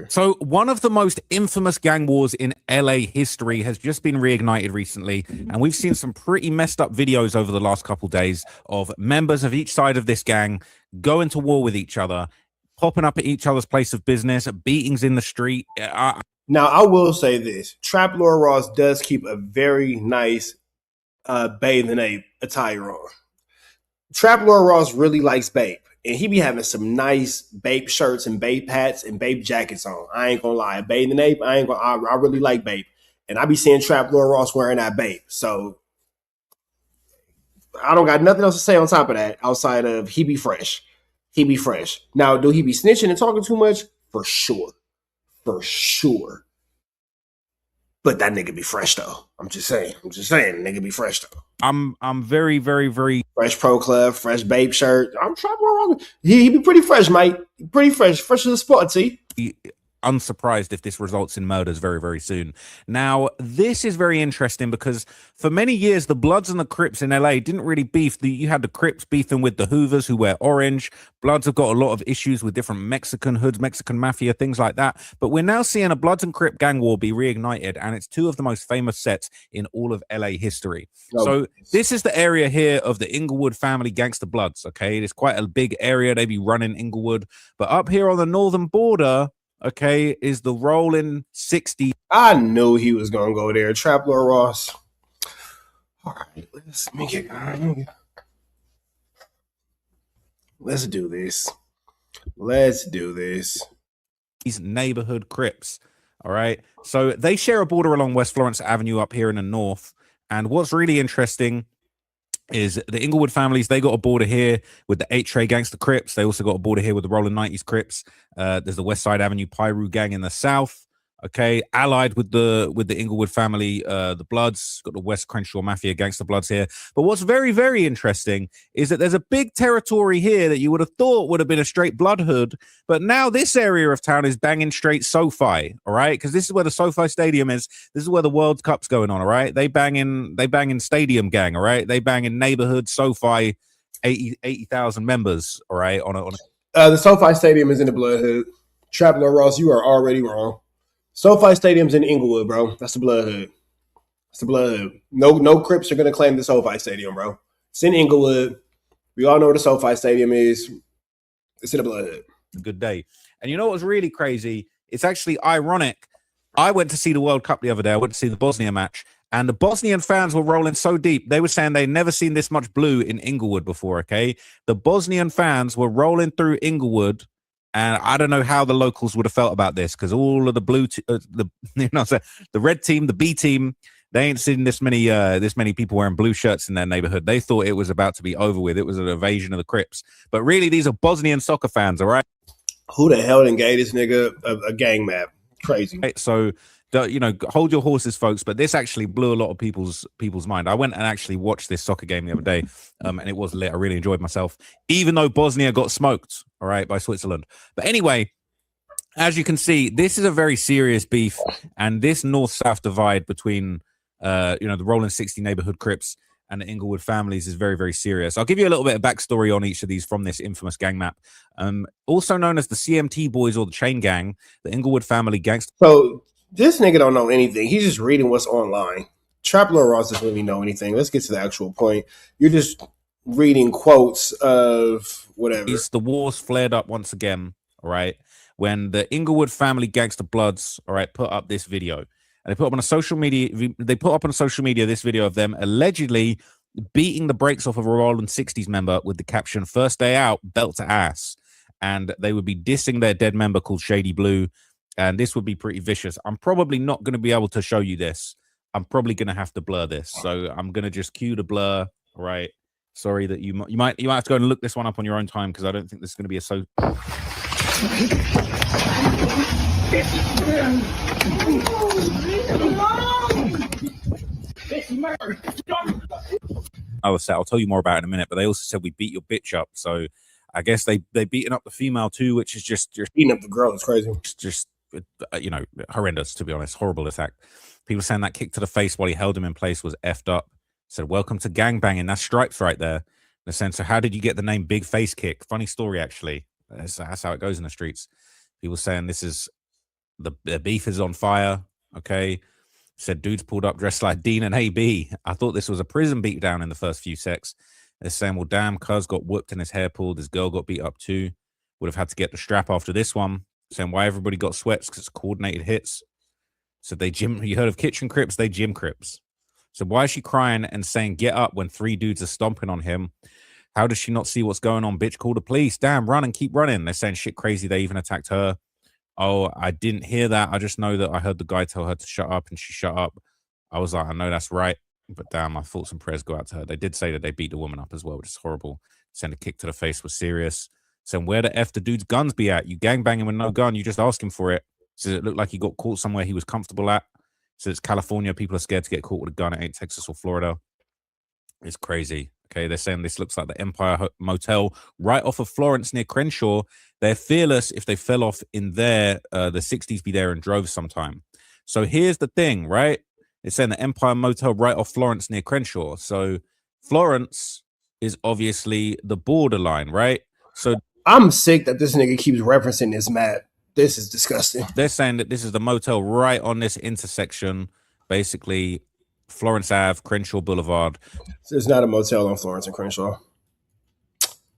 So one of the most infamous gang wars in LA history has just been reignited recently, and we've seen some pretty messed up videos over the last couple days of members of each side of this gang going to war with each other, popping up at each other's place of business, beatings in the street. Now, I will say this. Trap Lord Ross does keep a very nice Babe the Ape attire on. Trap Lord Ross really likes Babe. And he be having some nice Babe shirts and Babe hats and Babe jackets on. I ain't gonna lie. Babe the Ape, I really like Babe. And I be seeing Trap Lord Ross wearing that Babe. So I don't got nothing else to say on top of that outside of he be fresh. He be fresh. Now, do he be snitching and talking too much? For sure. For sure. But that nigga be fresh though. I'm just saying, nigga be fresh though. I'm very, very, very fresh pro club, fresh Babe shirt. I'm trying to he be pretty fresh, mate. Pretty fresh as a spot, see. Unsurprised if this results in murders very, very soon. Now, this is very interesting because for many years, the Bloods and the Crips in LA didn't really beef. You had the Crips beefing with the Hoovers who wear orange. Bloods have got a lot of issues with different Mexican hoods, Mexican mafia, things like that. But we're now seeing a Bloods and Crip gang war be reignited, and it's two of the most famous sets in all of LA history. So this is the area here of the Inglewood family gangster Bloods, okay? It's quite a big area. They be running Inglewood. But up here on the northern border, okay, is the rolling 60. I knew he was gonna go there. Trap Lord Ross. All right, let's make it. Let's do this. Let's do this. These neighborhood Crips. All right. So they share a border along West Florence Avenue up here in the north. And what's really interesting is the Inglewood families, they got a border here with the 8-Tray Gangster Crips. They also got a border here with the Rolling 90s Crips. There's the West Side Avenue Pyru gang in the south. Okay, allied with the Inglewood family, the Bloods, got the West Crenshaw Mafia gangster Bloods here. But what's very, very interesting is that there's a big territory here that you would have thought would have been a straight Blood hood, but now this area of town is banging straight SoFi, all right? Because this is where the SoFi Stadium is. This is where the World Cup's going on, all right? They banging stadium gang, all right? They banging neighborhood SoFi, 80,000 members, all right? The SoFi Stadium is in the Blood hood. Trap Lord Ross, you are already wrong. SoFi Stadium's in Inglewood, bro. That's the Blood hood. That's the Blood hood. No Crips are going to claim the SoFi Stadium, bro. It's in Inglewood. We all know where the SoFi Stadium is. It's in the Blood hood. Good day. And you know what was really crazy? It's actually ironic. I went to see the World Cup the other day. I went to see the Bosnia match. And the Bosnian fans were rolling so deep. They were saying they'd never seen this much blue in Inglewood before, okay? The Bosnian fans were rolling through Inglewood. And I don't know how the locals would have felt about this because all of the the red team, the B team, they ain't seen this many people wearing blue shirts in their neighborhood. They thought it was about to be over with. It was an invasion of the Crips. But really, these are Bosnian soccer fans, all right? Who the hell done gave this nigga a gang map? Crazy. Right, so, hold your horses, folks. But this actually blew a lot of people's mind. I went and actually watched this soccer game the other day, and it was lit. I really enjoyed myself, even though Bosnia got smoked, all right, by Switzerland. But anyway, as you can see, this is a very serious beef, and this north-south divide between, the Rolling 60 neighborhood Crips and the Inglewood families is very, very serious. I'll give you a little bit of backstory on each of these from this infamous gang map. Also known as the CMT Boys or the Chain Gang, the Inglewood family gangster. So this nigga don't know anything. He's just reading what's online. Trap Lord Ross doesn't really know anything. Let's get to the actual point. You're just reading quotes of whatever. The wars flared up once again, all right, when the Inglewood family gangster Bloods, all right, put up this video. And they put up on social media this video of them allegedly beating the brakes off of a Rolling 60s member with the caption, "First day out, belt to ass." And they would be dissing their dead member called Shady Blue. And this would be pretty vicious. I'm probably not going to be able to show you this. I'm probably going to have to blur this. So I'm going to just cue the blur, all right? Sorry that you might have to go and look this one up on your own time because I don't think this is going to be a so... I'll tell you more about it in a minute, but they also said we beat your bitch up. So I guess they beaten up the female too, which is just beating up the girl. It's crazy. Just horrendous, to be honest. Horrible attack. People saying that kick to the face while he held him in place was effed up. Said, "Welcome to gangbanging." That's Stripes right there. In the sense of, how did you get the name Big Face Kick? Funny story, actually. That's how it goes in the streets. People saying this is The beef is on fire. Okay. Said dudes pulled up dressed like Dean and AB. I thought this was a prison beatdown in the first few secs. They're saying, well, damn, cuz got whooped and his hair pulled. This girl got beat up too. Would have had to get the strap after this one. Saying why everybody got sweats because it's coordinated hits. So they gym. You heard of kitchen crips? They gym crips. So why is she crying and saying get up when 3 dudes are stomping on him? How does she not see what's going on? Bitch, call the police. Damn, run and keep running. They're saying shit crazy. They even attacked her. Oh, I didn't hear that. I just know that I heard the guy tell her to shut up and she shut up. I was like, I know that's right. But damn, my thoughts and prayers go out to her. They did say that they beat the woman up as well, which is horrible. Saying a kick to the face was serious. Saying where the F the dude's guns be at? You gangbanging with no gun. You just ask him for it. So it looked like he got caught somewhere he was comfortable at. So it's California. People are scared to get caught with a gun. It ain't Texas or Florida. It's crazy. Okay, they're saying this looks like the Empire Motel right off of Florence near Crenshaw. They're fearless if they fell off in there. The 60s be there and drove sometime. So here's the thing, right? It's saying the Empire Motel right off Florence near Crenshaw. So Florence is obviously the borderline, right? So I'm sick that this nigga keeps referencing this map. This is disgusting. They're saying that this is the motel right on this intersection, basically Florence Ave, Crenshaw Boulevard. There's not a motel on Florence and Crenshaw.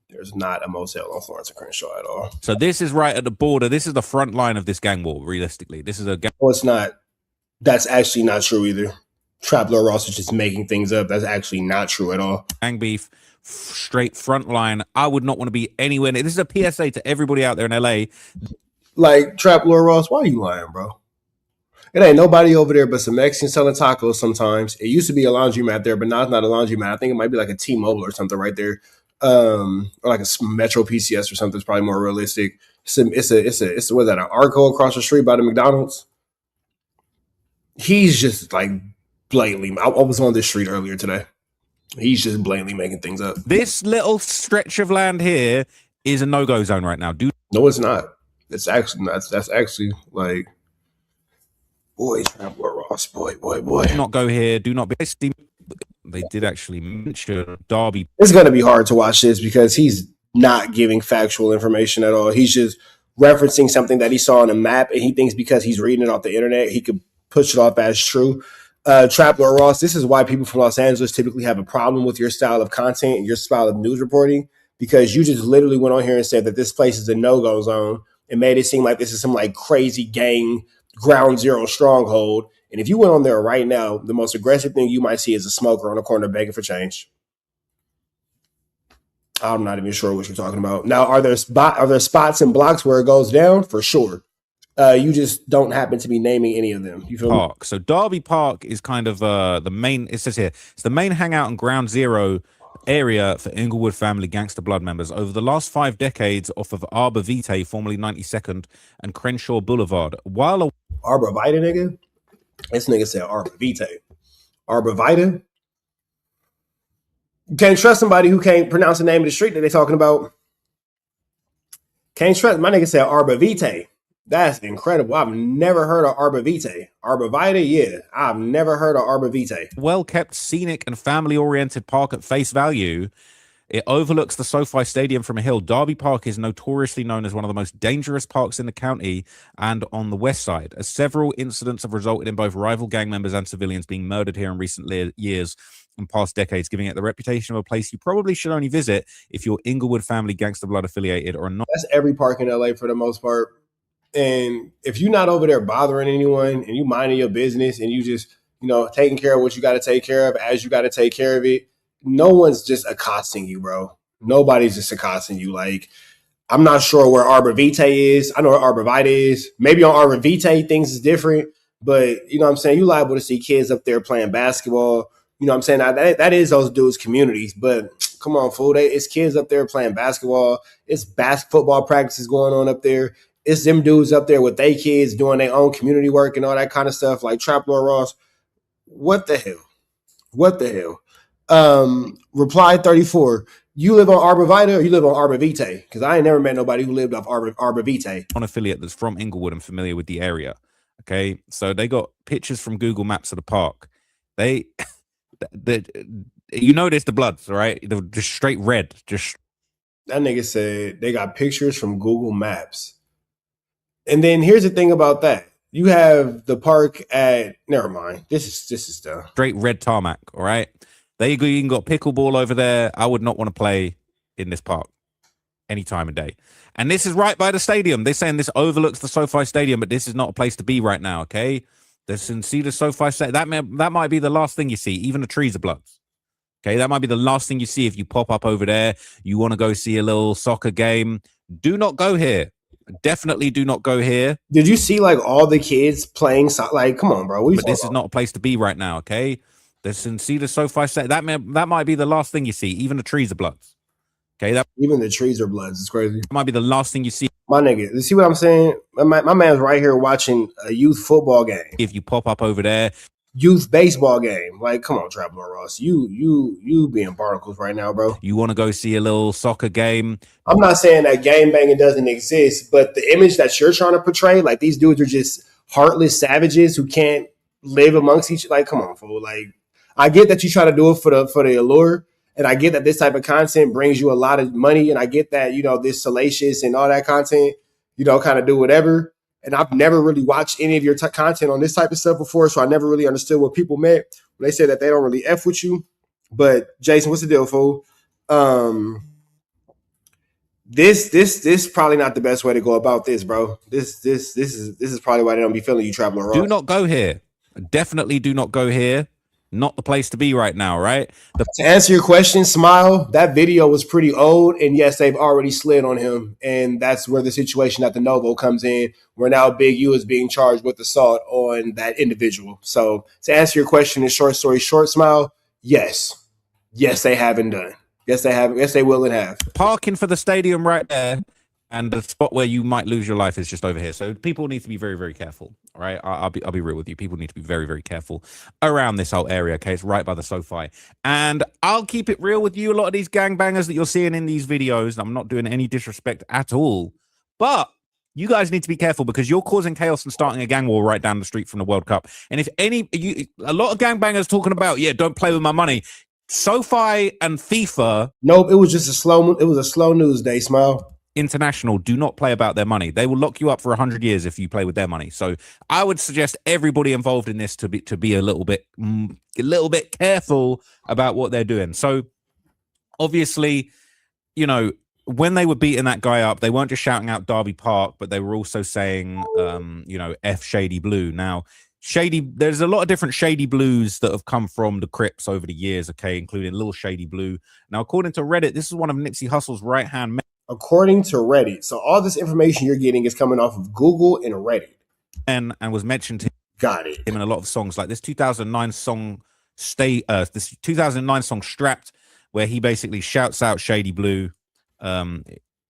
There's not a motel on Florence and Crenshaw at all. So this is right at the border. This is the front line of this gang war, realistically. This is a gang. No, it's not. That's actually not true either. Trap Lord Ross is just making things up. That's actually not true at all. Gang beef, straight front line. I would not want to be anywhere near. This is a PSA to everybody out there in LA. Like, Trap Lord Ross, why are you lying, bro? It ain't nobody over there but some Mexicans selling tacos sometimes. It used to be a laundromat there, but now it's not a laundromat. I think it might be like a T-Mobile or something right there. Or like a Metro PCS or something. It's probably more realistic. It's what is that, an Arco across the street by the McDonald's? He's just like blatantly. I was on this street earlier today. He's just blatantly making things up. This little stretch of land here is a no-go zone right now. No, it's not. It's actually not. That's actually like, boy, Trap Lord Ross, boy. Do not go here. Do not be. They did actually mention Darby. It's going to be hard to watch this because he's not giving factual information at all. He's just referencing something that he saw on a map, and he thinks because he's reading it off the internet, he could push it off as true. Trap Lord Ross, this is why people from Los Angeles typically have a problem with your style of content and your style of news reporting, because you just literally went on here and said that this place is a no-go zone and made it seem like this is some like crazy gang ground zero stronghold. And if you went on there right now, the most aggressive thing you might see is a smoker on the corner begging for change. I'm not even sure what you're talking about. Now, are there spots and blocks where it goes down? For sure. You just don't happen to be naming any of them. You feel Park. me? So Darby Park is kind of the main. It says here it's the main hangout and ground zero area for Inglewood family gangster blood members. Over the last 5 decades, off of Arbor Vitae, formerly 92nd, and Crenshaw Boulevard. While Arbor Vitae, nigga. This nigga said Arbor Vitae. Arbor Vitae. You can't trust somebody who can't pronounce the name of the street that they're talking about. Can't trust. My nigga said Arbor Vitae. That's incredible. I've never heard of Arbor Vitae. Arbor Vitae, yeah. I've never heard of Arbor Vitae. Well-kept, scenic, and family-oriented park at face value, it overlooks the SoFi Stadium from a hill. Darby Park is notoriously known as one of the most dangerous parks in the county and on the west side, as several incidents have resulted in both rival gang members and civilians being murdered here in recent years and past decades, giving it the reputation of a place you probably should only visit if you're Inglewood family gangster blood affiliated or not. That's every park in LA for the most part. And if you're not over there bothering anyone and you minding your business and you just, taking care of what you got to take care of as you got to take care of it, no one's just accosting you, bro. Nobody's just accosting you. Like, I'm not sure where Arbor Vitae is. I know where Arbor Vitae is. Maybe on Arbor Vitae things is different, but you know what I'm saying? You're liable to see kids up there playing basketball. You know what I'm saying? That is those dudes' communities, but come on, fool. It's kids up there playing basketball. It's football practices going on up there. It's them dudes up there with their kids doing their own community work and all that kind of stuff. Like Trap Lord Ross, what the hell? What the hell? Reply 34. You live on Arbor Vitae or you live on Arbor Vitae? Because I ain't never met nobody who lived off Arbor Vitae. An affiliate that's from Inglewood and familiar with the area. Okay, so they got pictures from Google Maps of the park. There's the bloods, right? They're just straight red. Just that nigga said they got pictures from Google Maps. And then here's the thing about that. You have the park at. Never mind. This is dumb. Straight red tarmac. All right. They even got pickleball over there. I would not want to play in this park any time of day. And this is right by the stadium. They're saying this overlooks the SoFi Stadium, but this is not a place to be right now. Okay. See the SoFi Stadium. That might be the last thing you see. Even the trees are bloods. Okay, that might be the last thing you see if you pop up over there. You want to go see a little soccer game. Do not go here. Definitely do not go here. Did you see like all the kids playing? Like, come on, bro. But this is not a place to be right now. Okay, see the SoFi Stadium. That might be the last thing you see. Even the trees are bloods. Okay, even the trees are bloods. It's crazy. That might be the last thing you see. My nigga, you see what I'm saying? My man's right here watching a youth football game. If you pop up over there. Youth baseball game. Like, come on, Traveler Ross. You being barnacles right now, bro. You want to go see a little soccer game. I'm not saying that game banging doesn't exist, but the image that you're trying to portray, like these dudes are just heartless savages who can't live amongst each. Like, come on, fool. Like, I get that you try to do it for the allure, and I get that this type of content brings you a lot of money, and I get that, you know, this salacious and all that content, you know, kind of do whatever. And I've never really watched any of your content on this type of stuff before, so I never really understood what people meant when they said that they don't really F with you. But Jason, what's the deal, fool? This probably not the best way to go about this, bro. This is probably why they don't be feeling you, Traveler Ross. Do not go here. Definitely do not go here. Not the place to be right now, right? To answer your question, Smile, that video was pretty old, and yes, they've already slid on him, and that's where the situation at the Novo comes in, where now Big U is being charged with assault on that individual. So to answer your question in short story short, Smile, yes, they haven't done. Yes, they have. Yes, they will and have. Parking for the stadium right there, and the spot where you might lose your life is just over here. So people need to be very, very careful. All right, I'll be real with you. People need to be very, very careful around this whole area. Okay, it's right by the SoFi, and I'll keep it real with you. A lot of these gangbangers that you're seeing in these videos, I'm not doing any disrespect at all, but you guys need to be careful because you're causing chaos and starting a gang war right down the street from the World Cup. And if a lot of gangbangers talking about, yeah, don't play with my money. SoFi and FIFA. Nope, it was a slow news day, Smile. International do not play about their money. They will lock you up for 100 years if you play with their money. So I would suggest everybody involved in this to be a little bit careful about what they're doing. So obviously, you know, when they were beating that guy up, they weren't just shouting out Darby Park, but they were also saying, you know, F Shady Blue. Now, there's a lot of different Shady Blues that have come from the Crips over the years, okay, including Lil Shady Blue. Now, according to Reddit, this is one of Nipsey Hussle's right-hand men. According to Reddit. So all this information you're getting is coming off of Google and Reddit. And was mentioned to Got it. him in a lot of songs, like this 2009 song, this 2009 song Strapped, where he basically shouts out Shady Blue.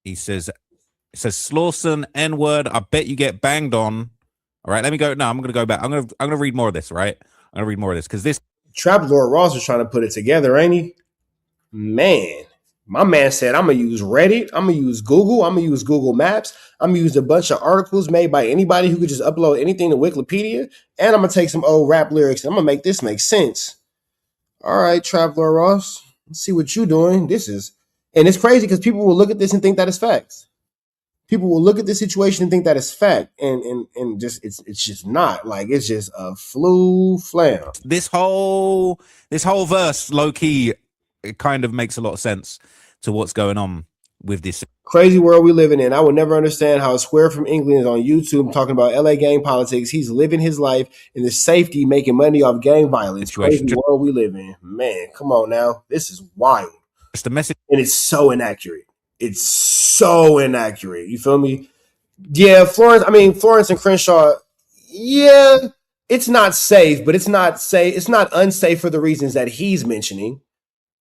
He says, Slawson, N-word, I bet you get banged on. All right, let me go. No, I'm going to go back. I'm going to read more of this, right? I'm going to read more of this because this Trap Lord Ross is trying to put it together, ain't he? Man, my man said, I'm going to use Reddit. I'm going to use Google. I'm going to use Google Maps. I'm going to use a bunch of articles made by anybody who could just upload anything to Wikipedia. And I'm going to take some old rap lyrics and I'm going to make this make sense. All right, Trap Lord Ross, let's see what you're doing. And it's crazy because people will look at this and think that it's facts. People will look at this situation and think that it's fact, and just it's just not. Like, it's just a flam. This whole verse, low key, it kind of makes a lot of sense to what's going on with this crazy world we living in. I would never understand how a square from England is on YouTube talking about LA gang politics. He's living his life in the safety, making money off gang violence. Crazy world we live in. Man, come on now. This is wild. It's the message, and it's so inaccurate. It's so inaccurate. You feel me? Yeah, Florence and Crenshaw. Yeah, it's not safe, but it's not safe. It's not unsafe for the reasons that he's mentioning.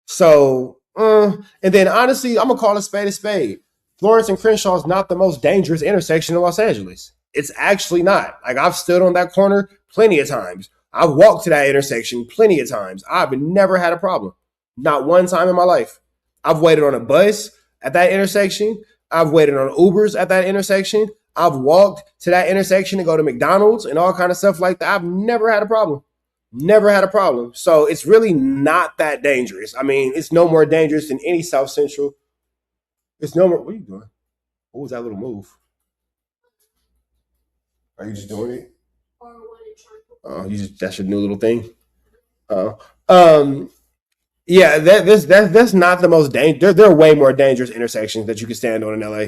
So, and then honestly, I'm gonna call a spade a spade. Florence and Crenshaw is not the most dangerous intersection in Los Angeles. It's actually not. Like, I've stood on that corner plenty of times. I've walked to that intersection plenty of times. I've never had a problem. Not one time in my life. I've waited on a bus at that intersection. I've waited on Ubers at that intersection. I've walked to that intersection to go to McDonald's and all kind of stuff like that. I've never had a problem. Never had a problem. So it's really not that dangerous. I mean, it's no more dangerous than any South Central. It's no more. What are you doing? What was that little move? Are you just doing it? Oh, that's your new little thing. Oh, yeah, that's not the most dangerous. There are way more dangerous intersections that you can stand on in LA,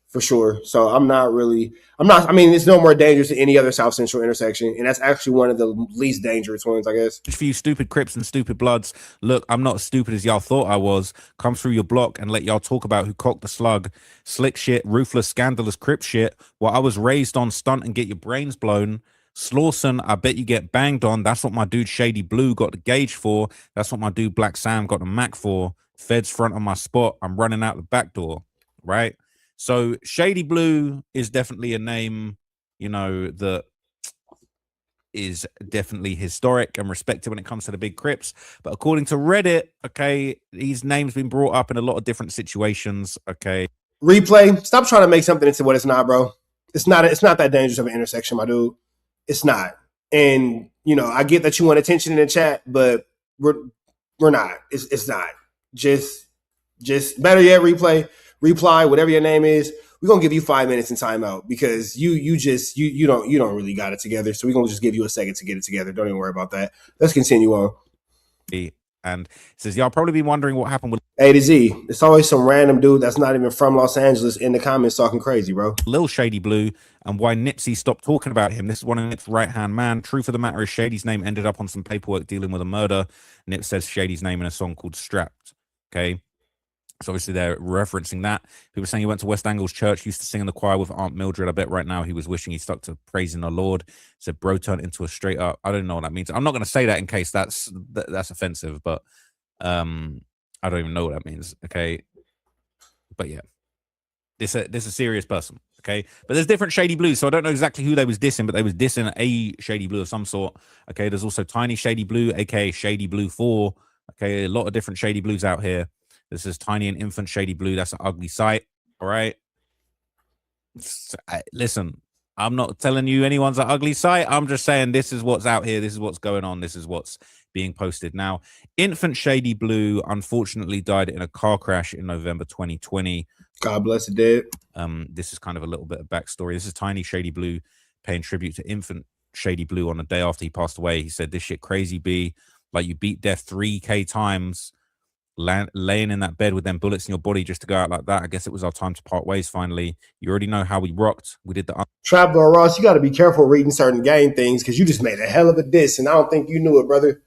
for sure. So I'm not really. I'm not. I mean, it's no more dangerous than any other South Central intersection, and that's actually one of the least dangerous ones, I guess. For you stupid Crips and stupid Bloods, look, I'm not as stupid as y'all thought I was. Come through your block and let y'all talk about who cocked the slug. Slick shit, ruthless, scandalous Crip shit. While I was raised on stunt and get your brains blown. Slawson, I bet you get banged on. That's what my dude Shady Blue got the gauge for. That's what my dude Black Sam got the Mac for. Feds front on my spot. I'm running out the back door, right? So Shady Blue is definitely a name, you know, that is definitely historic and respected when it comes to the big Crips. But according to Reddit, okay, his name's been brought up in a lot of different situations. Okay. Replay, stop trying to make something into what it's not, bro. It's not that dangerous of an intersection, my dude. It's not. And you know, I get that you want attention in the chat, but we're not. It's not. Just better yet, reply, whatever your name is. We're gonna give you 5 minutes in timeout because you don't really got it together. So we're gonna just give you a second to get it together. Don't even worry about that. Let's continue on. And it says, y'all probably be wondering what happened with A to Z. It's always some random dude that's not even from Los Angeles in the comments talking crazy, bro. Lil Shady Blue and why Nipsey stopped talking about him. This is one of Nip's right-hand man. Truth of the matter is Shady's name ended up on some paperwork dealing with a murder. Nip says Shady's name in a song called Strapped. Okay. So obviously they're referencing that. People saying he went to West Angles Church, used to sing in the choir with Aunt Mildred. I bet right now he was wishing he stuck to praising the Lord. Said bro turned into a straight up. I don't know what that means. I'm not going to say that in case that's offensive, but I don't even know what that means. Okay. But yeah. This a serious person, okay? But there's different Shady Blues, so I don't know exactly who they was dissing, but they was dissing a Shady Blue of some sort, okay? There's also Tiny Shady Blue, aka Shady Blue 4, okay? A lot of different Shady Blues out here. This is Tiny and Infant Shady Blue. That's an ugly sight, all right? Listen, I'm not telling you anyone's an ugly sight. I'm just saying this is what's out here. This is what's going on. This is what's being posted. Now, Infant Shady Blue unfortunately died in a car crash in November 2020. God bless the dead. This is kind of a little bit of backstory. This is Tiny Shady Blue paying tribute to Infant Shady Blue on the day after he passed away. He said, "This shit crazy, B. Like you beat death 3K times, laying in that bed with them bullets in your body just to go out like that. I guess it was our time to part ways finally. You already know how we rocked. We did the..." Trap Lord Ross, you got to be careful reading certain game things because you just made a hell of a diss, and I don't think you knew it, brother.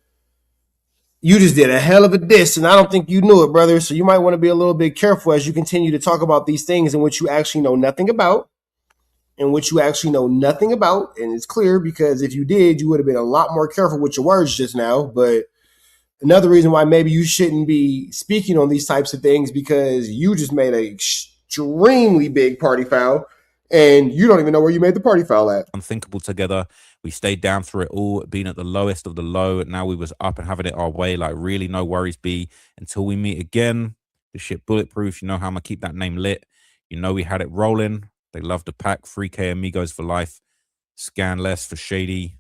You just did a hell of a diss, and I don't think you knew it, brother. So you might want to be a little bit careful as you continue to talk about these things in which you actually know nothing about. And it's clear because if you did, you would have been a lot more careful with your words just now. But another reason why maybe you shouldn't be speaking on these types of things because you just made an extremely big party foul, and you don't even know where you made the party foul at. Unthinkable together. We stayed down through it all, being at the lowest of the low. Now we was up and having it our way. Like really, no worries, B. Until we meet again. This shit bulletproof. You know how I'm gonna keep that name lit. You know we had it rolling. They love the pack. 3K Amigos for life. Scan less for Shady.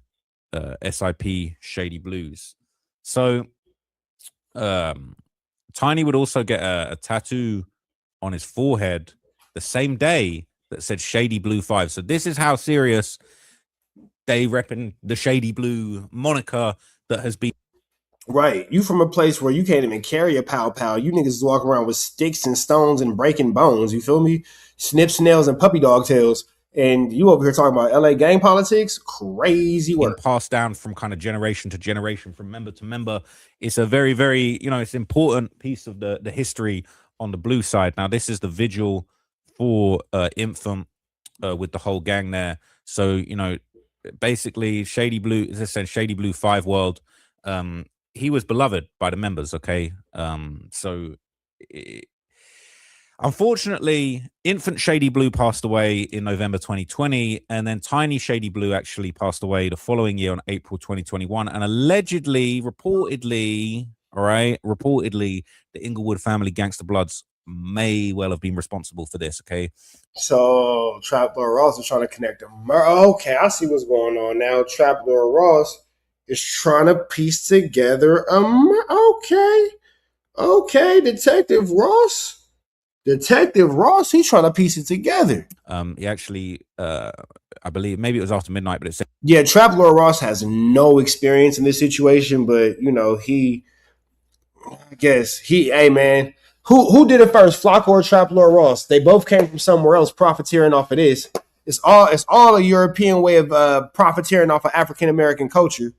SIP Shady Blues. So, Tiny would also get a tattoo on his forehead the same day that said Shady Blue 5. So this is how serious they repping the Shady Blue moniker that has been. Right. You from a place where you can't even carry a pow. You niggas walk around with sticks and stones and breaking bones. You feel me? Snip snails and puppy dog tails. And you over here talking about LA gang politics? Crazy work. Passed down from kind of generation to generation, from member to member. It's a very, very, it's important piece of the history on the blue side. Now, this is the vigil for Infant with the whole gang there. So, basically Shady Blue, as I said, Shady Blue 5 World, he was beloved by the members, okay? Unfortunately, Infant Shady Blue passed away in November 2020, and then Tiny Shady Blue actually passed away the following year on April 2021, and allegedly, reportedly, the Inglewood family gangster bloods may well have been responsible for this, okay? So Trap Lord Ross is trying to connect them. Okay, I see what's going on now. Trap Lord Ross is trying to piece together okay, Detective Ross. Detective Ross, he's trying to piece it together. He actually, I believe maybe it was after midnight, but it said, yeah, Trap Lord Ross has no experience in this situation, but hey man, who did it first, Flocko or Trap Lord Ross? They both came from somewhere else, profiteering off of this. It's all a European way of profiteering off of African American culture.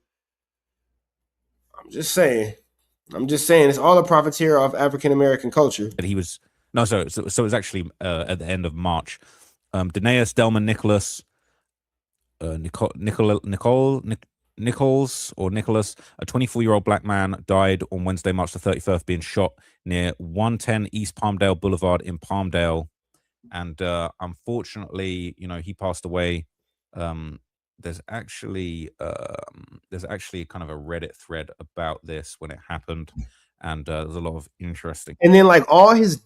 I'm just saying, it's all a profiteer off African American culture. that he was so it was actually at the end of March. Danaeus Delman Nicholas, Nichols, a 24-year-old black man, died on Wednesday, March the 31st, being shot near 110 East Palmdale Boulevard in Palmdale. And unfortunately, he passed away. There's actually kind of a Reddit thread about this when it happened, and there's a lot of interesting. And then like all his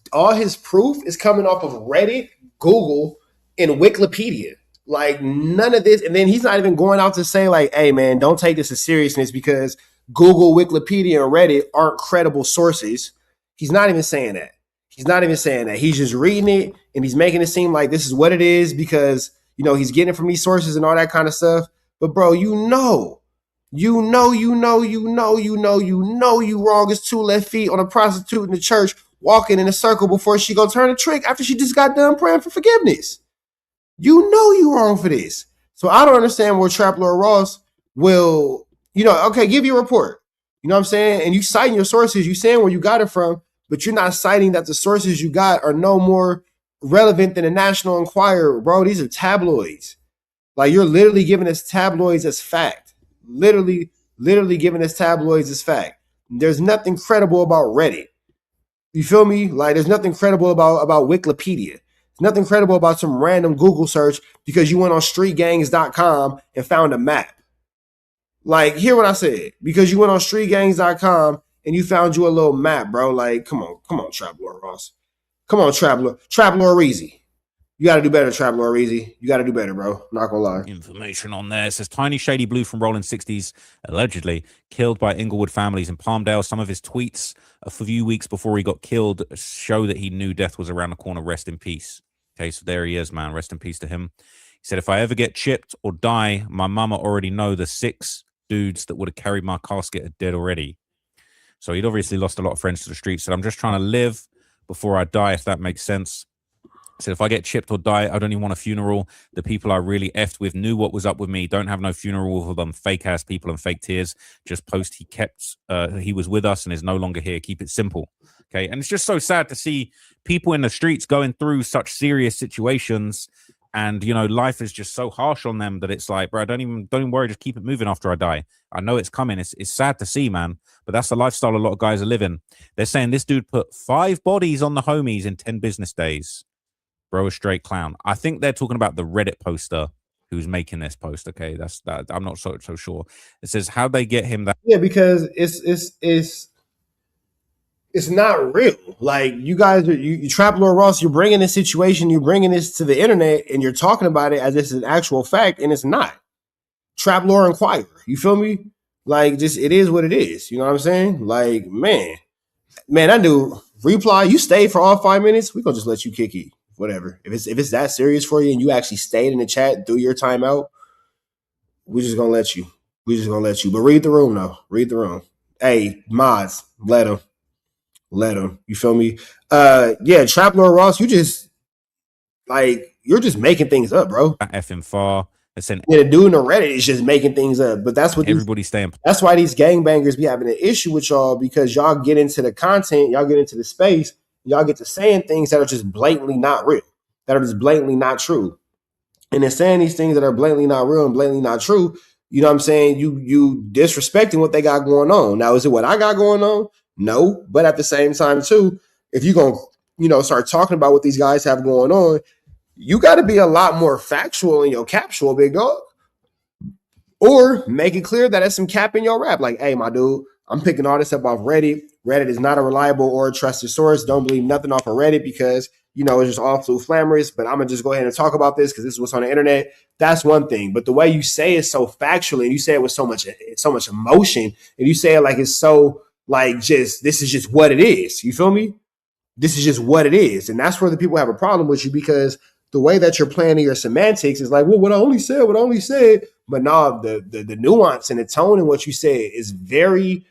proof is coming off of Reddit, Google, and Wikipedia. Like none of this, and then he's not even going out to say like, "Hey man, don't take this as seriousness because Google, Wikipedia, and Reddit aren't credible sources." He's not even saying that. He's just reading it and he's making it seem like this is what it is because he's getting it from these sources and all that kind of stuff. But bro, you wrong as two left feet on a prostitute in the church walking in a circle before she go turn a trick after she just got done praying for forgiveness. You wrong for this. So I don't understand where Trap Lord Ross will, okay, give you a report. You know what I'm saying? And you citing your sources, you saying where you got it from, but you're not citing that the sources you got are no more relevant than the National Enquirer, bro. These are tabloids. Like you're literally giving us tabloids as fact. Literally giving us tabloids as fact. There's nothing credible about Reddit. You feel me? Like there's nothing credible about Wikipedia. Nothing credible about some random Google search because you went on streetgangs.com and found a map. Like, hear what I said. Because you went on streetgangs.com and you found you a little map, bro. Like, come on, Trap Lord Ross. Come on, Trap Lord Reezy. You got to do better, Trap Lord Reezy. You got to do better, bro. Not gonna lie. Information on there. It says Tiny Shady Blue from Rolling 60s, allegedly killed by Inglewood families in Palmdale. Some of his tweets a few weeks before he got killed show that he knew death was around the corner. Rest in peace. Okay, so there he is, man. Rest in peace to him. He said, if I ever get chipped or die, my mama already know the 6 dudes that would have carried my casket are dead already. So he'd obviously lost a lot of friends to the streets. So I'm just trying to live before I die, if that makes sense. Said, if I get chipped or die, I don't even want a funeral. The people I really effed with knew what was up with me. Don't have no funeral with them fake ass people and fake tears. Just post he was with us and is no longer here. Keep it simple. Okay. And it's just so sad to see people in the streets going through such serious situations. And, life is just so harsh on them that it's like, bro, don't even worry. Just keep it moving after I die. I know it's coming. It's sad to see, man. But that's the lifestyle a lot of guys are living. They're saying this dude put 5 bodies on the homies in 10 business days. Bro, a straight clown. I think they're talking about the Reddit poster who's making this post. Okay, that's that. I'm not so sure. It says how they get him that. Yeah, because it's not real. Like you guys are you Trap Lord Ross. You're bringing this situation. You're bringing this to the internet, and you're talking about it as if it's an actual fact, and it's not. Trap Lord Inquirer. You feel me? Like just it is what it is. You know what I'm saying? Like man, I do reply. You stayed for all 5 minutes. We gonna just let you kick it. Whatever. If it's that serious for you and you actually stayed in the chat through your timeout, we're just gonna let you. But read the room though. Read the room. Hey, mods, let them. You feel me? Yeah, Trap Lord Ross, you're just making things up, bro. Effing far. The dude in the Reddit is just making things up. But that's what everybody's staying. That's why these gangbangers be having an issue with y'all because y'all get into the content, y'all get into the space. Y'all get to saying things that are just blatantly not real, that are just blatantly not true. And in saying these things that are blatantly not real and blatantly not true, you know what I'm saying? You disrespecting what they got going on. Now, is it what I got going on? No. But at the same time, too, if you're going to, start talking about what these guys have going on, you got to be a lot more factual in your capsule, big dog. Or make it clear that it's some cap in your rap. Like, hey, my dude, I'm picking all this up off Reddit. Reddit is not a reliable or a trusted source. Don't believe nothing off of Reddit because, it's just all too flamorous. But I'm going to just go ahead and talk about this because this is what's on the internet. That's one thing. But the way you say it so factually and you say it with so much emotion and you say it like it's so like just this is just what it is. You feel me? This is just what it is. And that's where the people have a problem with you, because the way that you're planning your semantics is like, well, what I only said. But no, the nuance and the tone in what you said is very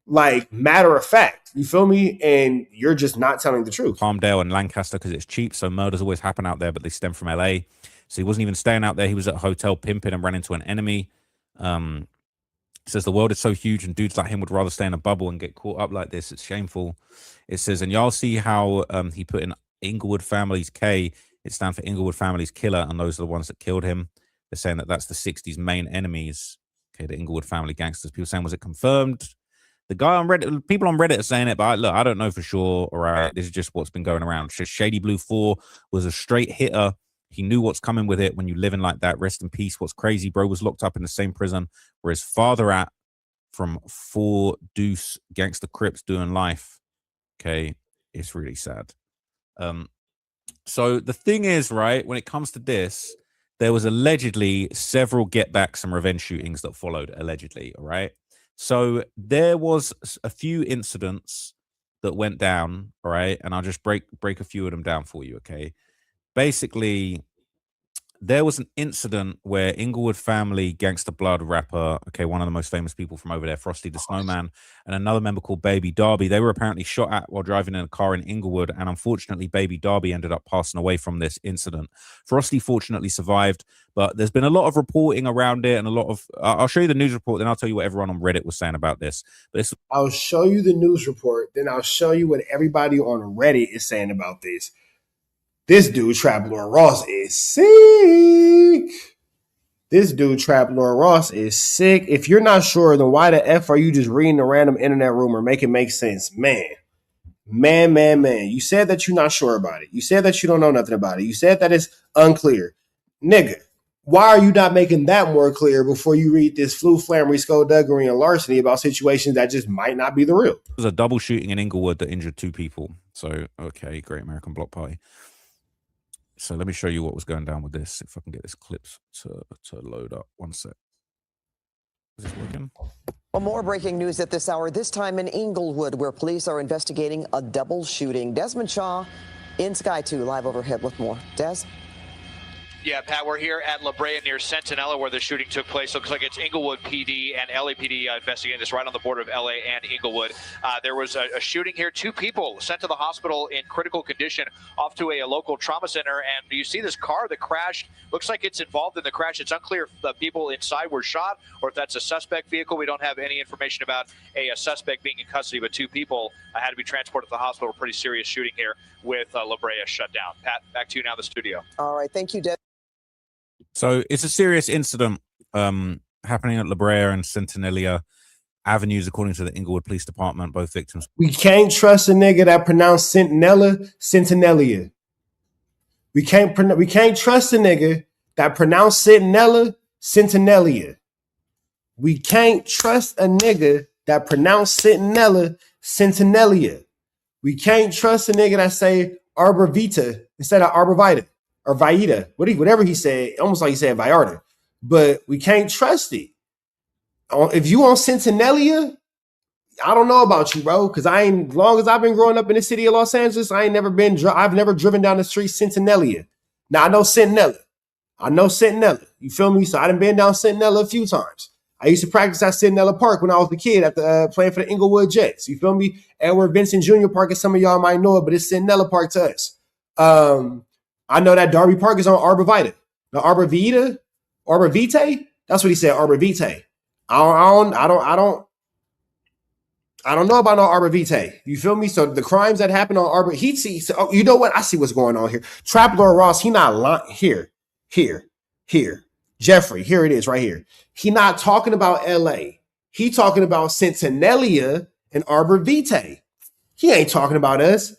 like matter of fact. You feel me? And you're just not telling the truth. Palmdale and Lancaster because it's cheap. So murders always happen out there, but they stem from LA. So he wasn't even staying out there. He was at a hotel pimping and ran into an enemy. Says the world is so huge and dudes like him would rather stay in a bubble and get caught up like this. It's shameful. It says, and y'all see how he put in Inglewood Family's K. It stands for Inglewood Family's Killer, and those are the ones that killed him. They're saying that that's the 60s main enemies. Okay, the Inglewood Family gangsters. People saying, was it confirmed? The guy on Reddit, people on Reddit are saying it, but look, I don't know for sure. All right, this is just what's been going around. Shady Blue 4 was a straight hitter. He knew what's coming with it when you living like that. Rest in peace. What's crazy, bro, was locked up in the same prison where his father at from 4 Deuce Gangster Crips doing life. Okay, it's really sad. So the thing is, right, when it comes to this, there was allegedly several get backs and revenge shootings that followed, allegedly, all right? So there was a few incidents that went down, all right? And I'll just break a few of them down for you, okay? Basically, there was an incident where Inglewood Family Gangster Blood rapper, okay, one of the most famous people from over there, Frosty the Snowman, and another member called Baby Darby, they were apparently shot at while driving in a car in Inglewood, and unfortunately, Baby Darby ended up passing away from this incident. Frosty fortunately survived, but there's been a lot of reporting around it and a lot of... I'll show you the news report, then I'll tell you what everyone on Reddit was saying about this. But I'll show you the news report, then I'll show you what everybody on Reddit is saying about this. This dude, Trap Lord Ross, is sick. This dude, Trap Lord Ross, is sick. If you're not sure, then why the F are you just reading a random internet rumor? Make it make sense. Man. You said that you're not sure about it. You said that you don't know nothing about it. You said that it's unclear. Nigga, why are you not making that more clear before you read this flu, flammery, skullduggery, and larceny about situations that just might not be the real? There was a double shooting in Inglewood that injured 2 people. So, okay, Great American Block Party. So let me show you what was going down with this. If I can get this clip to load up. One sec. Is this working? Well, more breaking news at this hour, this time in Inglewood, where police are investigating a double shooting. Desmond Shaw in Sky 2, live overhead with more. Des? Yeah, Pat, we're here at La Brea near Centinela where the shooting took place. Looks like it's Inglewood PD and LAPD investigating this right on the border of LA and Inglewood. There was a shooting here. 2 people sent to the hospital in critical condition off to a local trauma center. And you see this car that crashed. Looks like it's involved in the crash. It's unclear if the people inside were shot or if that's a suspect vehicle. We don't have any information about a suspect being in custody, but 2 people had to be transported to the hospital. Pretty serious shooting here with La Brea shut down. Pat, back to you now in the studio. All right. Thank you, Des. So it's a serious incident happening at La Brea and Centinela Avenues, according to the Inglewood Police Department. Both victims. We can't trust a nigga that pronounced Centinela. We can't trust a nigga that pronounced Centinela. We can't trust a nigga that pronounced Centinela. We can't trust a nigga that say Arbor Vita instead of Arbor Vita. Or Vaida, whatever he said, almost like he said Vallarta. But we can't trust it. If you on Centinela, I don't know about you, bro. Because as long as I've been growing up in the city of Los Angeles, I've never driven down the street Centinela. Now I know Centinela. You feel me? So I done been down Centinela a few times. I used to practice at Centinela Park when I was a kid at the playing for the Inglewood Jets. You feel me? Edward Vincent Jr. Park, and some of y'all might know it, but it's Centinela Park to us. I know that Darby Park is on Arbor Vitae. The Arbor Vitae? That's what he said, Arbor Vitae. I don't know about no Arbor Vitae. You feel me? So the crimes that happen on Arbor, you know what? I see what's going on here. Trap Lord Ross, he not lying. Here. Jeffrey, here it is right here. He not talking about LA. He talking about Centinela and Arbor Vitae. He ain't talking about us.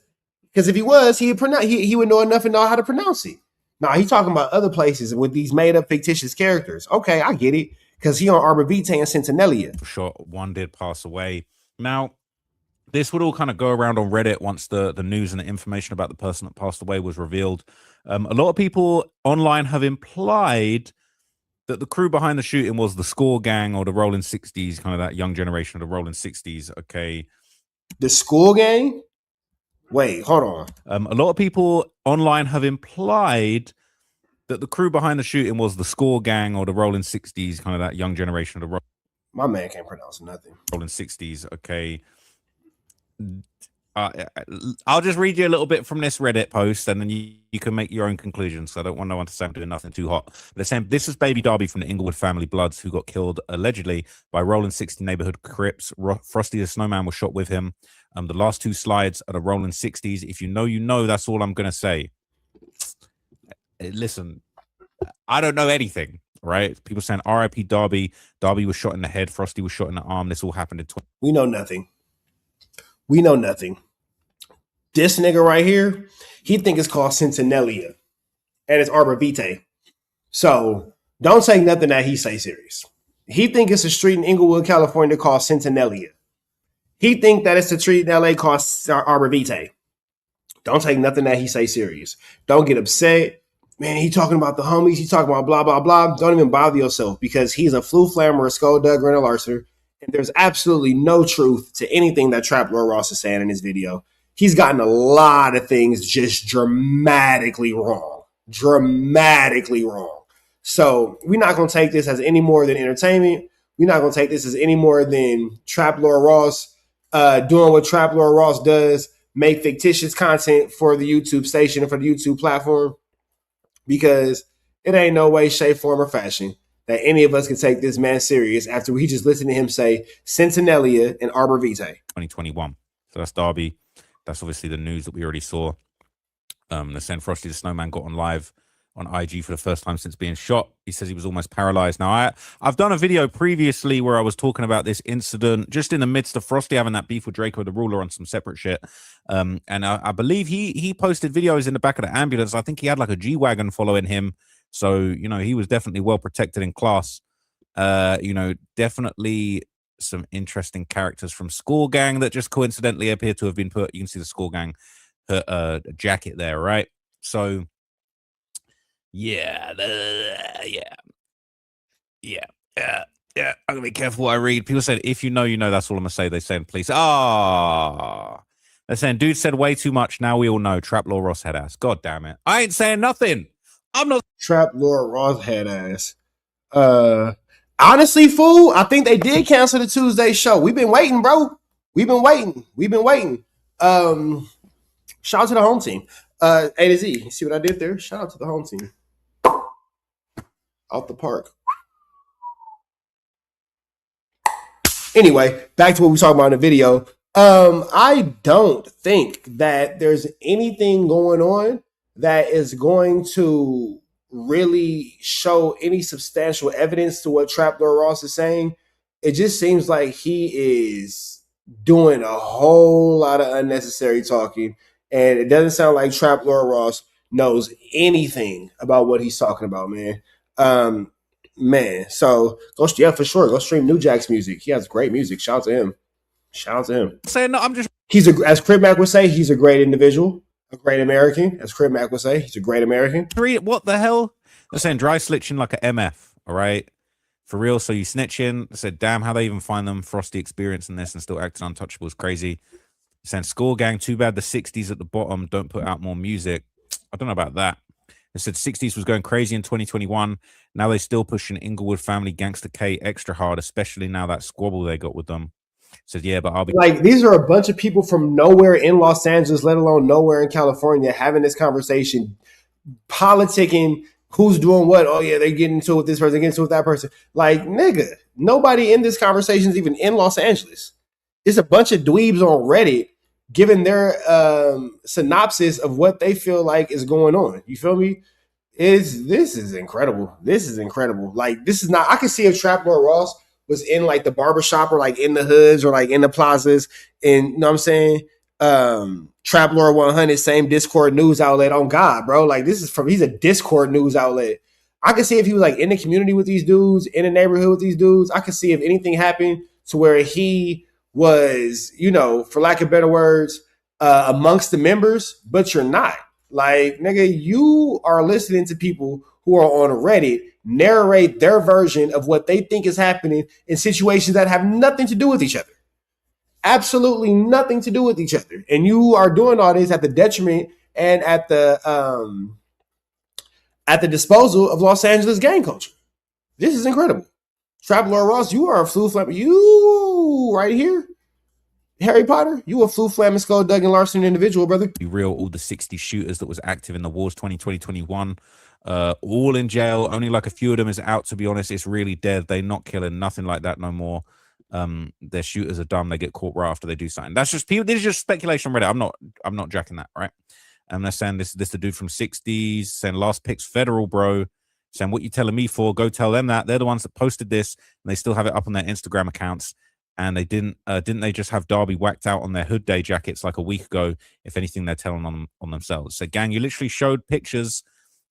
Because if he was, he would know enough and know how to pronounce it. Nah, he talking about other places with these made-up fictitious characters. Okay, I get it. Because he on Arbor Vitae and Centinela. For sure, one did pass away. Now, this would all kind of go around on Reddit once the news and the information about the person that passed away was revealed. A lot of people online have implied that the crew behind the shooting was the Score Gang or the Rolling 60s, kind of that young generation of the Rolling 60s. Okay. The Score Gang? Wait, hold on. A lot of people online have implied that the crew behind the shooting was the Score Gang or the Rolling 60s, kind of that young generation of the My man can't pronounce nothing. Rolling 60s. Okay. I'll just read you a little bit from this Reddit post, and then you can make your own conclusions. So I don't want no one to say I'm doing nothing too hot. But they're saying this is baby Darby from the Inglewood family Bloods, who got killed allegedly by Rolling 60 neighborhood Crips. Frosty the Snowman was shot with him. The last two slides are the Rolling 60s. If you know, you know. That's all I'm gonna say. Listen, I don't know anything. Right? People saying R.I.P. Darby. Darby was shot in the head. Frosty was shot in the arm. This all happened in. We know nothing. We know nothing. This nigga right here, he think it's called Centinalia, and it's Arbor Vitae. So don't take nothing that he say serious. He think it's a street in Inglewood, California called Centinalia. He think that it's a street in LA called Arbor Vitae. Don't take nothing that he say serious. Don't get upset. Man, he talking about the homies. He talking about blah, blah, blah. Don't even bother yourself because he's a flu flammer, a skulldugger, and a larcer. And there's absolutely no truth to anything that Trap Lord Ross is saying in his video. He's gotten a lot of things just dramatically wrong. Dramatically wrong. So we're not going to take this as any more than entertainment. We're not going to take this as any more than Trap Lord Ross doing what Trap Lord Ross does, make fictitious content for the YouTube station and for the YouTube platform. Because it ain't no way, shape, form, or fashion that any of us can take this man serious after we just listened to him say Centinalia and Arbor Vitae. 2021. So that's Darby. That's obviously the news that we already saw. The saying Frosty the Snowman got on live on IG for the first time since being shot. He says he was almost paralyzed. Now, I've done a video previously where I was talking about this incident just in the midst of Frosty having that beef with Draco the Ruler on some separate shit. And I believe he posted videos in the back of the ambulance. I think he had like a G-Wagon following him. So, you know, he was definitely well protected in class. You know, definitely some interesting characters from Score Gang that just coincidentally appear to have been put. You can see the Score Gang jacket there, right? So, yeah. I'm gonna be careful what I read. People said, if you know, you know. That's all I'm gonna say. They saying, please. They're saying, dude said way too much. Now we all know. Trap Law Ross head ass. God damn it. I ain't saying nothing. I'm not. Trap Lord Ross head ass. Honestly, fool, I think they did cancel the Tuesday show. We've been waiting, bro. We've been waiting. Shout out to the home team. A to Z. You see what I did there? Shout out to the home team. Out the park. Anyway, back to what we talked about in the video. I don't think that there's anything going on that is going to really show any substantial evidence to what Trap Lord Ross is saying. It just seems like he is doing a whole lot of unnecessary talking, and it doesn't sound like Trap Lord Ross knows anything about what he's talking about, man. So for sure, go stream New Jack's music. He has great music. Shout out to him. Saying no, I'm just. As Crib Mac would say, he's a great individual. A great American, as Crib Mac would say. He's a great American. What the hell? They're saying dry snitching like a MF, all right? For real, so you snitching. They said, damn, how they even find them Frosty experiencing this and still acting untouchable is crazy. They're saying Score Gang, too bad the 60s at the bottom don't put out more music. I don't know about that. They said 60s was going crazy in 2021. Now they still pushing Inglewood Family Gangster K extra hard, especially now that squabble they got with them. Says, yeah, but I'll be like, these are a bunch of people from nowhere in Los Angeles, let alone nowhere in California, having this conversation, politicking who's doing what. Oh, yeah, they're getting into it with this person, getting into it with that person. Like, nigga, nobody in this conversation is even in Los Angeles. It's a bunch of dweebs on Reddit giving their synopsis of what they feel like is going on. You feel me? This is incredible. Like, this is not, I can see if Trap Lord Ross was in like the barbershop or like in the hoods or like in the plazas, and you know what I'm saying? Trap Lord 100, same Discord news outlet on God, bro. Like, he's a Discord news outlet. I can see if he was like in the community with these dudes, in the neighborhood with these dudes. I can see if anything happened to where he was, you know, for lack of better words, amongst the members, but you're not. Like, nigga, you are listening to people who are on Reddit narrate their version of what they think is happening in situations that have nothing to do with each other. absolutely nothing to do with each other. And you are doing all this at the detriment and at the disposal of Los Angeles gang culture. This is incredible. Trap Lord Ross, you are a flu flame. You right here, Harry Potter, you a flu flaming skull Duggan Larson individual, brother. Be real, all the 60 shooters that was active in the wars 2020, 2021, all in jail. Only like a few of them is out, to be honest. It's really dead. They're not killing, nothing like that no more. Their shooters are dumb. They get caught right after they do something. That's just people. This is just speculation on Reddit. I'm not jacking that, right? They're saying this the dude from 60s saying last pick's federal, bro. Saying what you telling me for? Go tell them that. They're the ones that posted this, and they still have it up on their Instagram accounts. And they didn't they just have Darby whacked out on their Hood Day jackets like a week ago? If anything, they're telling on themselves. So, gang, you literally showed pictures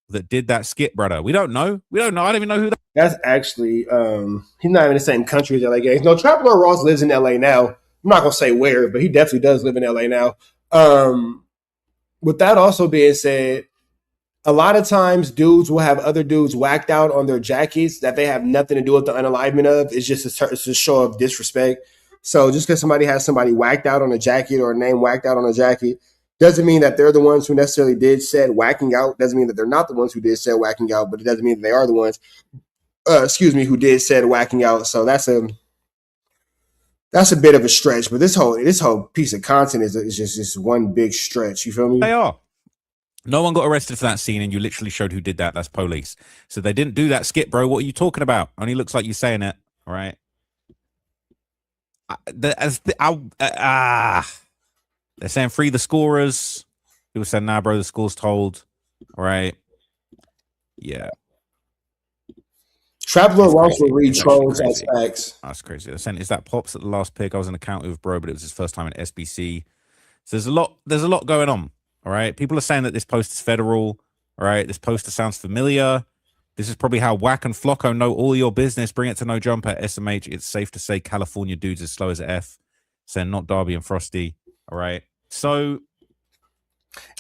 that did that skit, brother. We don't know. I don't even know who that. That's actually he's not even in the same country as LA gangs. No, Trap Lord Ross lives in LA now. I'm not gonna say where, but he definitely does live in LA now. With that also being said, a lot of times dudes will have other dudes whacked out on their jackets that they have nothing to do with the unalignment of. It's just a show of disrespect. So just because somebody has somebody whacked out on a jacket or a name whacked out on a jacket doesn't mean that they're the ones who necessarily did said whacking out. Doesn't mean that they're not the ones who did said whacking out, but it doesn't mean that they are the ones, who did said whacking out. So that's a bit of a stretch. But this whole piece of content is just one big stretch. You feel me? They are. No one got arrested for that scene, and you literally showed who did that. That's police. So they didn't do that skit, bro. What are you talking about? Only looks like you're saying it. All right. They're saying free the scorers. People said, nah, bro, the score's told. All right. Yeah. Trap Lord Ross will read trolls as facts. That's crazy. They're saying, is that Pops at the last pick? I was in a county with bro, but it was his first time in SBC. So there's a lot going on. All right. People are saying that this post is federal. All right. This poster sounds familiar. This is probably how Wack and Flocko know all your business. Bring it to no jump at SMH. It's safe to say California dudes as slow as F. Saying not Darby and Frosty. All right. So.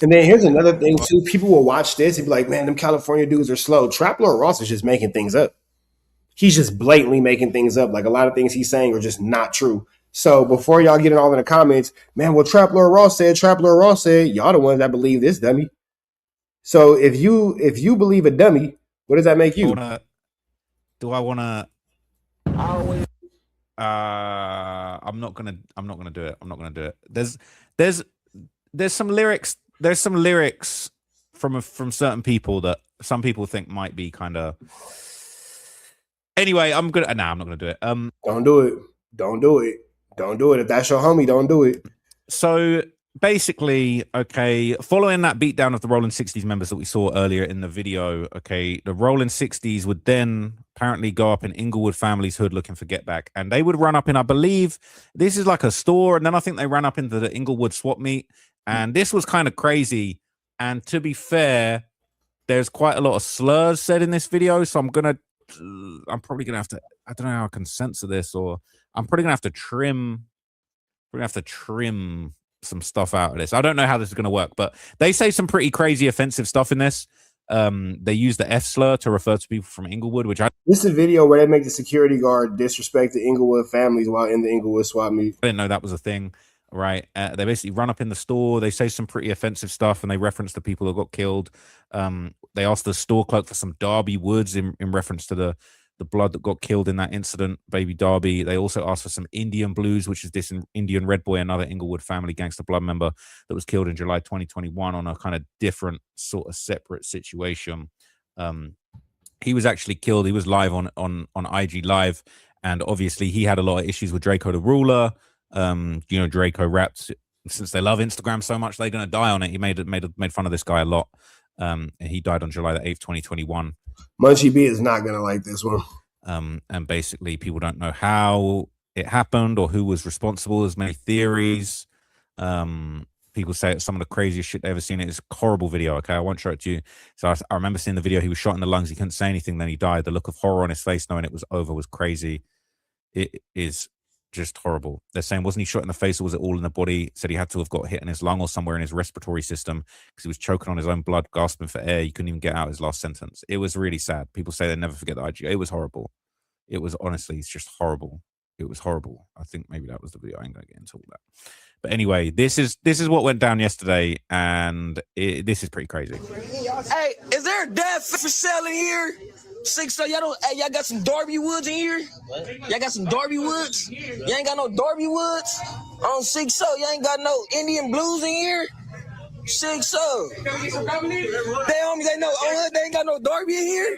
And then here's another thing too. People will watch this and be like, man, them California dudes are slow. Trap Lord Ross is just making things up. He's just blatantly making things up. Like a lot of things he's saying are just not true. So before y'all get it all in the comments, man, well, Trap Lord Ross said, y'all the ones that believe this dummy. So if you believe a dummy, what does that make you? I'm not gonna do it. I'm not gonna do it. There's some lyrics. There's some lyrics from certain people that some people think might be kind of. Anyway, I'm not gonna do it. Don't do it. Don't do it. Don't do it. If that's your homie, don't do it. So basically, okay, following that beatdown of the Rolling 60s members that we saw earlier in the video, okay, the Rolling 60s would then apparently go up in Inglewood family's hood looking for Get Back. And they would run up in, I believe, this is like a store. And then I think they ran up into the Inglewood swap meet. And this was kind of crazy. And to be fair, there's quite a lot of slurs said in this video. So I'm probably going to have to, I don't know how I can censor this, or I'm probably going to have to trim. We're going to have to trim some stuff out of this. I don't know how this is going to work, but they say some pretty crazy offensive stuff in this. They use the F slur to refer to people from Inglewood, which this is a video where they make the security guard disrespect the Inglewood families while in the Inglewood swap meet. I didn't know that was a thing, right? They basically run up in the store. They say some pretty offensive stuff, and they reference the people that got killed. They asked the store clerk for some Darby Woods in reference to the blood that got killed in that incident, baby Darby. They also asked for some Indian Blues, which is this Indian Red Boy, another Inglewood family gangster blood member that was killed in July 2021 on a kind of different sort of separate situation. He was actually killed. He was live on IG Live, and obviously he had a lot of issues with Draco the Ruler. Draco rapped, since they love Instagram so much, they're going to die on it. He made fun of this guy a lot. And he died on July the 8th, 2021. Munchie B is not going to like this one. And basically people don't know how it happened or who was responsible. There's many theories. People say it's some of the craziest shit they've ever seen. It's a horrible video. Okay, I won't show it to you. So I remember seeing the video. He was shot in the lungs. He couldn't say anything. Then he died. The look of horror on his face knowing it was over was crazy. It is just horrible. They're saying, wasn't he shot in the face or was it all in the body? Said he had to have got hit in his lung or somewhere in his respiratory system because he was choking on his own blood, gasping for air. He couldn't even get out his last sentence. It was really sad. People say they never forget the IG. It was horrible. It was honestly, it's just horrible. It was horrible. I think maybe that was the video. I ain't gonna get into all that. But anyway, this is what went down yesterday, and this is pretty crazy. Hey, is there a death for sale in here? So y'all got some Darby Woods in here? Y'all got some Darby Woods? You ain't got no Darby Woods? On 6 y'all ain't got no Indian blues in here? 6 They homies, they know they ain't got no Darby in here.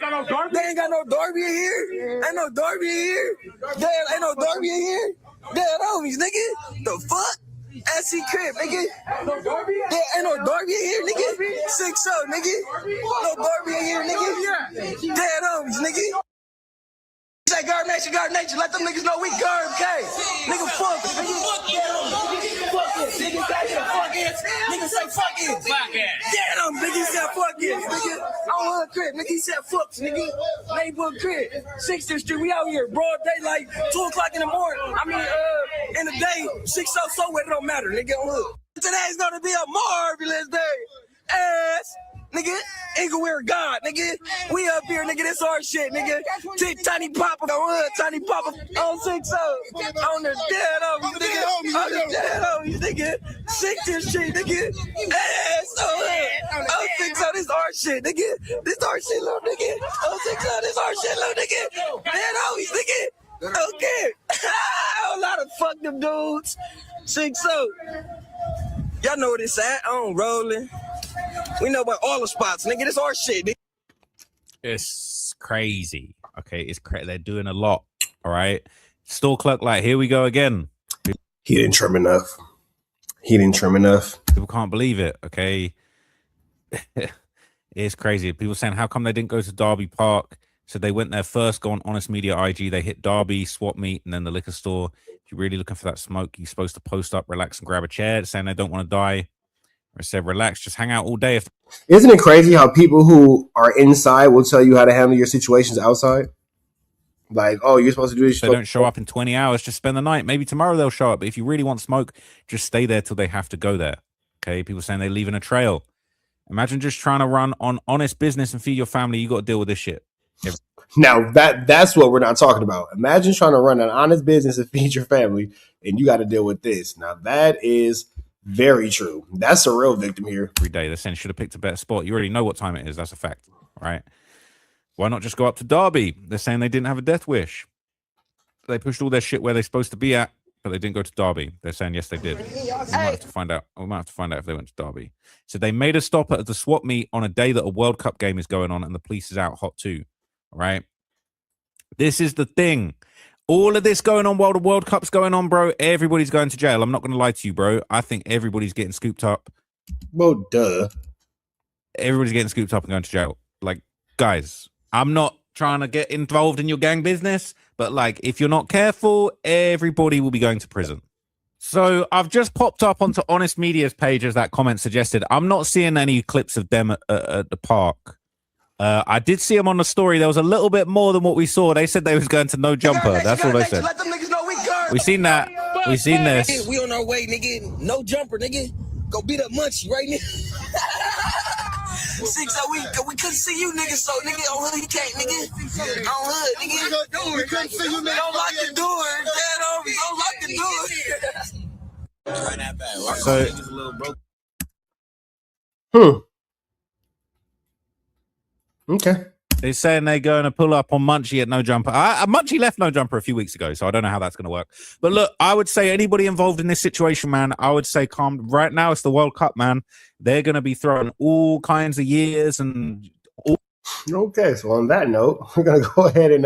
They ain't got no Darby in here. Ain't no Darby in here. There ain't no Darby in here. There homies, nigga. The fuck? SC crib, nigga. There ain't no Darby in here, nigga. 6 nigga. No Darby in here, nigga. Dead homies, nigga. Say guard nature, let them niggas know we guard, okay? Nigga, fuck it, nigga. Fuck it, nigga. Fuck it. Nigga say fuck it. Fuck it. Get him, nigga. He said fuck it, nigga. On her crib, nigga. He said fuck, nigga. Neighborhood crib. 6th Street, we out here, broad daylight, 2 o'clock in the morning. I mean, in the day, 6 so what, it don't matter, nigga. On hood. Today's gonna be a marvelous day. Ass. Nigga, Inglewood God, nigga. We up here, nigga. This our shit, nigga. Tiny Papa on hood, Tiny Papa on 6 on the dead homies, nigga. On the dead homies, nigga. 6th Street, nigga. Ass on hood. On 6 this our shit, nigga. This our shit, little nigga. On 6 this our shit, little nigga. Dead homies, nigga. Okay. A lot of fuck them dudes. 6 Y'all know what it's at. On rolling. We know about all the spots, nigga. This our shit, nigga. It's crazy. Okay, it's they're doing a lot. All right. Store clerk, like, here we go again. He didn't trim enough. People can't believe it. Okay. It's crazy. People saying, how come they didn't go to Darby Park? So they went there first, go on Honest Media IG. They hit Darby, swap meet, and then the liquor store. If you're really looking for that smoke, you're supposed to post up, relax, and grab a chair, saying they don't want to die. I said, relax, just hang out all day. Isn't it crazy how people who are inside will tell you how to handle your situations outside? Like, oh, you're supposed to do this. They don't show up in 20 hours, just spend the night. Maybe tomorrow they'll show up. But if you really want smoke, just stay there till they have to go there. Okay, people saying they're leaving a trail. Imagine just trying to run on honest business and feed your family. You got to deal with this shit. Now, that's what we're not talking about. Imagine trying to run an honest business and feed your family, and you got to deal with this. Now, that is very true. That's a real victim here. Every day they're saying should have picked a better spot. You already know what time it is. That's a fact, right? Why not just go up to Darby? They're saying they didn't have a death wish. They pushed all their shit where they're supposed to be at, but they didn't go to Darby. They're saying yes, they did. We might have to find out. We might have to find out if they went to Darby. So they made a stop at the swap meet on a day that a World Cup game is going on, and the police is out hot too. All right. This is the thing. All of this going on while the World Cup's going on, bro. Everybody's going to jail. I'm not going to lie to you, bro. I think everybody's getting scooped up. Well, duh. Everybody's getting scooped up and going to jail. Like, guys, I'm not trying to get involved in your gang business, but like, if you're not careful, everybody will be going to prison. So I've just popped up onto Honest Media's page, as that comment suggested. I'm not seeing any clips of them at the park. I did see them on the story. There was a little bit more than what we saw. They said they was going to No Jumper. That's all they said. Let them niggas know we seen that. We seen this. We on our way, nigga. No Jumper, nigga. Go beat up Munchie right now. 6 we couldn't see you, nigga. So nigga on hood, he can't, nigga. On hood, nigga. We couldn't see you, nigga. Don't lock the door. Don't lock the door. Try that back. So, okay. They're saying they're going to pull up on Munchie at No Jumper. Munchie left No Jumper a few weeks ago, so I don't know how that's going to work. But look, I would say anybody involved in this situation, man, I would say calm. Right now, it's the World Cup, man. They're going to be throwing all kinds of years and all. Okay, so on that note, we're going to go ahead and